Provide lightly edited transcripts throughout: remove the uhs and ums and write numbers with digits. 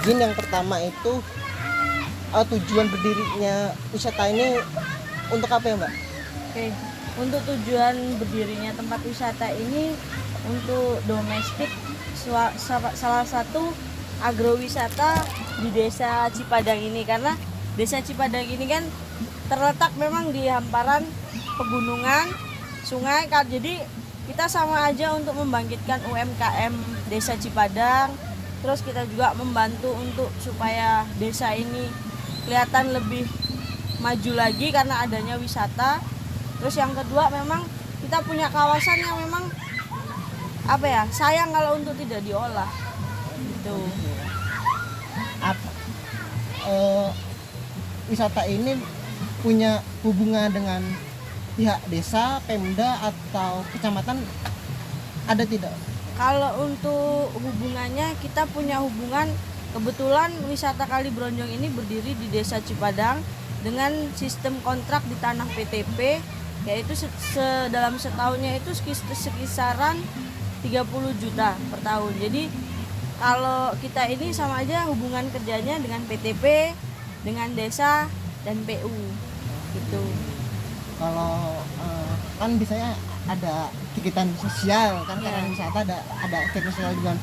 Mungkin yang pertama itu tujuan berdirinya wisata ini untuk apa ya Mbak? Oke, untuk tujuan berdirinya tempat wisata ini untuk domestik, salah satu agrowisata di Desa Cipadang ini, karena Desa Cipadang ini kan terletak memang di hamparan pegunungan, sungai, jadi kita sama aja untuk membangkitkan UMKM Desa Cipadang. Terus kita juga membantu untuk supaya desa ini kelihatan lebih maju lagi karena adanya wisata. Terus yang kedua, memang kita punya kawasan yang memang sayang kalau untuk tidak diolah gitu. Apa wisata ini punya hubungan dengan pihak desa, Pemda atau kecamatan, ada tidak? Kalau untuk hubungannya, kita punya hubungan, kebetulan wisata Kali Bronjong ini berdiri di Desa Cipadang dengan sistem kontrak di tanah PTP, yaitu dalam setahunnya itu sekisaran 30 juta per tahun. Jadi kalau kita ini sama aja hubungan kerjanya dengan PTP, dengan desa dan PU gitu. Kalau kan biasanya ada kegiatan sosial kan, Yeah. karena wisata ada kegiatan sosial dengan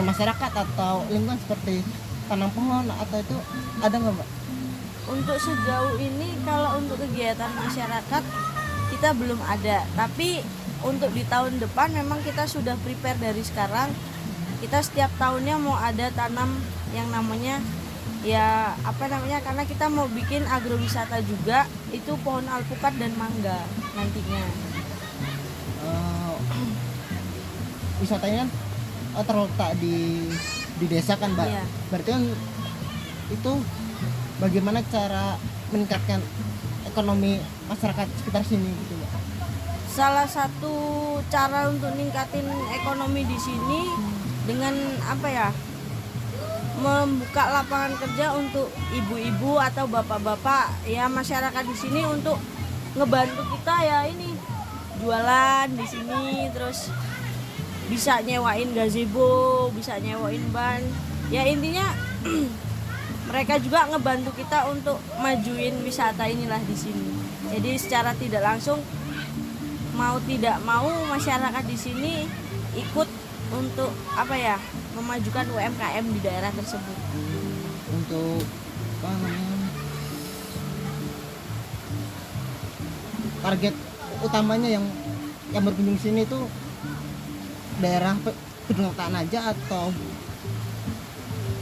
masyarakat atau lingkungan seperti tanam pohon atau itu ada nggak Mbak? Untuk sejauh ini kalau untuk kegiatan masyarakat kita belum ada, tapi untuk di tahun depan memang kita sudah prepare dari sekarang. Kita setiap tahunnya mau ada tanam yang namanya karena kita mau bikin agrowisata juga, itu pohon alpukat dan mangga nantinya. Wisatanya kan terletak di desa kan Mbak. Iya. Berarti kan itu bagaimana cara meningkatkan ekonomi masyarakat sekitar sini gitu Mbak? Salah satu cara untuk ningkatin ekonomi di sini dengan membuka lapangan kerja untuk ibu-ibu atau bapak-bapak ya masyarakat di sini, untuk ngebantu kita ya ini jualan di sini, terus bisa nyewain gazebo, bisa nyewain ban. Ya intinya mereka juga ngebantu kita untuk majuin wisata inilah di sini. Jadi secara tidak langsung, mau tidak mau masyarakat di sini ikut untuk memajukan UMKM di daerah tersebut. Untuk target utamanya yang berkunjung sini itu daerah Pegunungan aja atau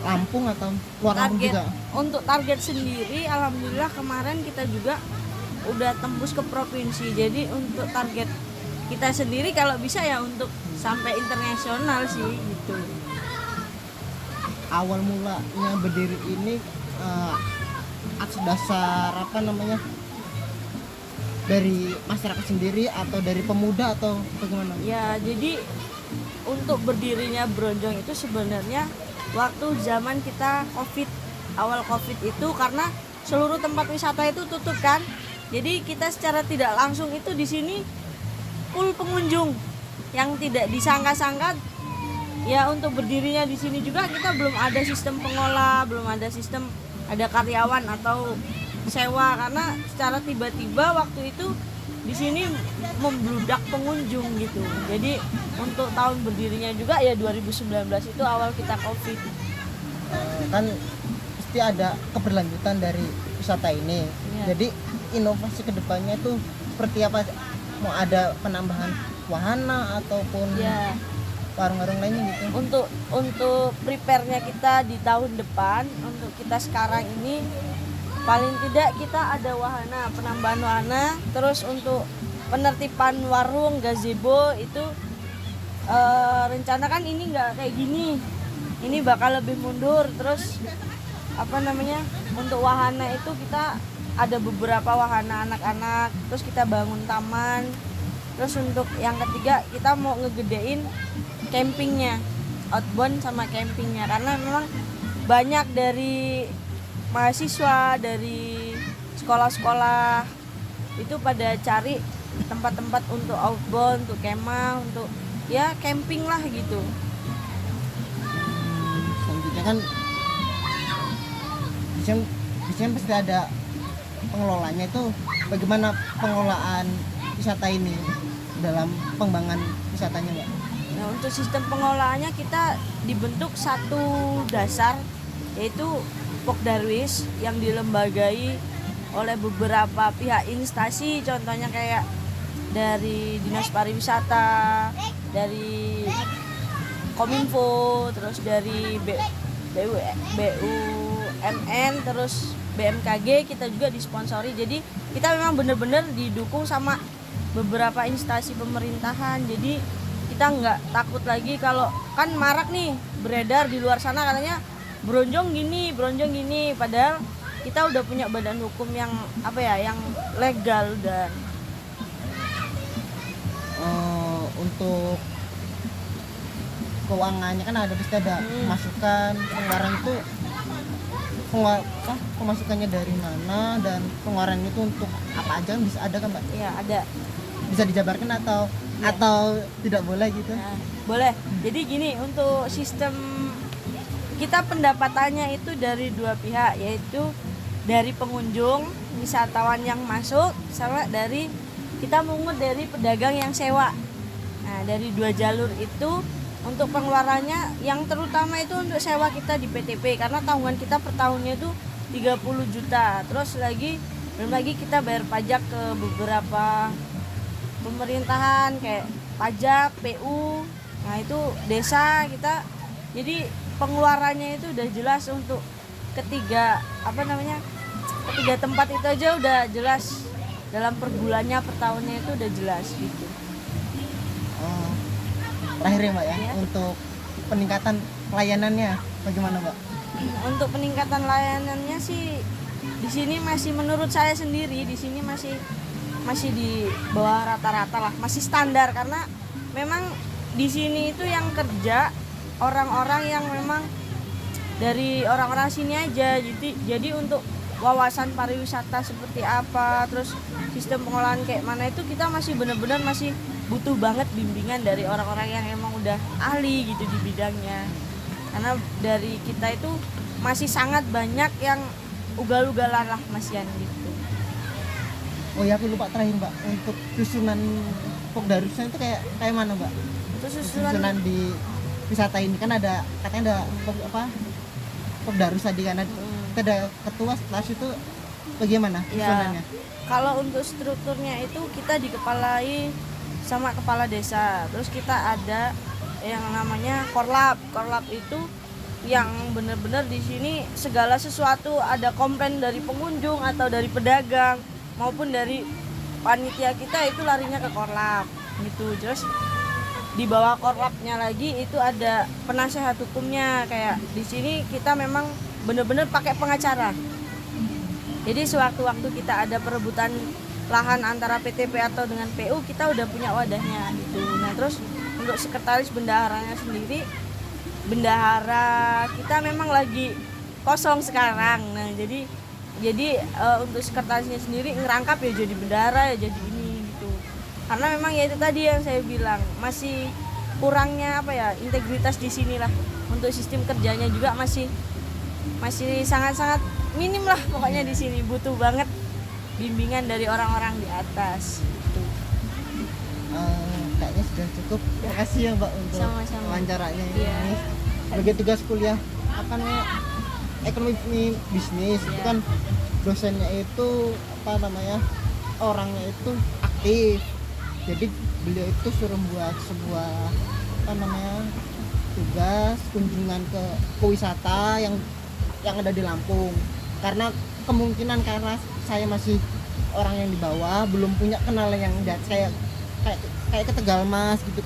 Lampung atau luar Lampung juga? Untuk target sendiri, alhamdulillah kemarin kita juga udah tembus ke provinsi. Jadi untuk target kita sendiri kalau bisa ya untuk sampai internasional sih gitu. Awal mulanya berdiri ini atas dasar dari masyarakat sendiri atau dari pemuda atau bagaimana? Ya, jadi untuk berdirinya Bronjong itu sebenarnya waktu zaman kita awal Covid itu, karena seluruh tempat wisata itu tutup kan. Jadi kita secara tidak langsung itu di sini full pengunjung yang tidak disangka-sangka. Ya untuk berdirinya di sini juga kita belum ada sistem pengolah, belum ada sistem ada karyawan atau sewa, karena secara tiba-tiba waktu itu di sini membludak pengunjung gitu. Jadi untuk tahun berdirinya juga ya 2019 itu awal kita Covid. Kan pasti ada keberlanjutan dari wisata ini. Ya. Jadi inovasi kedepannya itu seperti apa? Mau ada penambahan wahana ataupun warung-warung lainnya gitu? Untuk prepare-nya kita di tahun depan, untuk kita sekarang ini paling tidak kita ada wahana, penambahan wahana. Terus untuk penertiban warung, gazebo itu rencana kan ini nggak kayak gini, ini bakal lebih mundur. Terus untuk wahana itu kita ada beberapa wahana anak-anak, terus kita bangun taman. Terus untuk yang ketiga kita mau ngegedein campingnya, outbound sama campingnya, karena memang banyak dari mahasiswa dari sekolah-sekolah itu pada cari tempat-tempat untuk outbound, untuk kemah, untuk ya camping lah gitu. Selanjutnya ya kan biasanya pasti ada pengelolanya. Itu bagaimana pengelolaan wisata ini dalam pengembangan wisatanya Mbak? Nah, untuk sistem pengelolaannya kita dibentuk satu dasar, yaitu Pokdarwis yang dilembagai oleh beberapa pihak instansi, contohnya kayak dari Dinas Pariwisata, dari Kominfo, terus dari BUMN, terus BMKG, kita juga disponsori. Jadi kita memang benar-benar didukung sama beberapa instansi pemerintahan. Jadi kita nggak takut lagi kalau kan marak nih beredar di luar sana katanya bronjong gini, padahal kita udah punya badan hukum yang yang legal. Dan untuk keuangannya kan pasti ada masukan pengeluaran itu, pemasukannya dari mana dan pengeluaran itu untuk apa aja kan bisa ada kan Mbak? Iya ada. Bisa dijabarkan atau tidak boleh gitu? Nah, boleh. Jadi gini, untuk sistem kita pendapatannya itu dari dua pihak, yaitu dari pengunjung wisatawan yang masuk sama dari kita mungut dari pedagang yang sewa. Nah, dari dua jalur itu untuk pengeluarannya yang terutama itu untuk sewa kita di PTP, karena tanggungan kita per tahunnya itu 30 juta. Terus belum lagi kita bayar pajak ke beberapa pemerintahan kayak pajak, PU. Nah, itu desa kita. Jadi pengeluarannya itu udah jelas untuk ketiga tempat itu aja udah jelas, dalam per bulannya, per tahunnya itu udah jelas gitu. Terakhir ya Mbak ya, untuk peningkatan pelayanannya bagaimana Mbak? Untuk peningkatan layanannya sih di sini masih, menurut saya sendiri di sini masih di bawah rata-rata lah, masih standar, karena memang di sini itu yang kerja orang-orang yang memang dari orang-orang sini aja. Jadi untuk wawasan pariwisata seperti apa, terus sistem pengolahan kayak mana, itu kita masih benar-benar masih butuh banget bimbingan dari orang-orang yang emang udah ahli gitu di bidangnya. Karena dari kita itu masih sangat banyak yang ugal-ugalan lah masian gitu. Oh ya, aku lupa terakhir Mbak, untuk susunan Pokdarusnya itu kayak mana Mbak? Itu Susunan di wisata ini kan katanya ada Pokdarus tadi kan ada ketua, setelah itu bagaimana susunannya? Kalau untuk strukturnya itu kita dikepalai sama kepala desa. Terus kita ada yang namanya Korlap. Korlap itu yang benar-benar di sini segala sesuatu, ada komplain dari pengunjung atau dari pedagang maupun dari panitia kita, itu larinya ke Korlap gitu. Terus di bawah Korlapnya lagi itu ada penasehat hukumnya. Kayak di sini kita memang benar-benar pakai pengacara. Jadi sewaktu-waktu kita ada perebutan lahan antara PTP atau dengan PU, kita udah punya wadahnya gitu. Nah, terus untuk sekretaris bendaharanya sendiri, bendahara kita memang lagi kosong sekarang. Nah, jadi untuk sekretarisnya sendiri ngerangkap ya jadi bendahara ya jadi ini gitu. Karena memang ya itu tadi yang saya bilang, masih kurangnya integritas di sini lah. Untuk sistem kerjanya juga masih sangat-sangat minim lah pokoknya di sini. Butuh banget bimbingan dari orang-orang di atas gitu. Kayaknya sudah cukup. Terima kasih ya Mbak untuk Sama-sama. wawancaranya ini. Iya. Sebagai tugas kuliah ekonomi bisnis itu kan dosennya itu orangnya itu aktif. Jadi beliau itu suruh buat sebuah tugas kunjungan ke wisata yang ada di Lampung. Karena kemungkinan karena saya masih orang yang di bawah, belum punya kenalan yang kayak ke Tegal Mas gitu.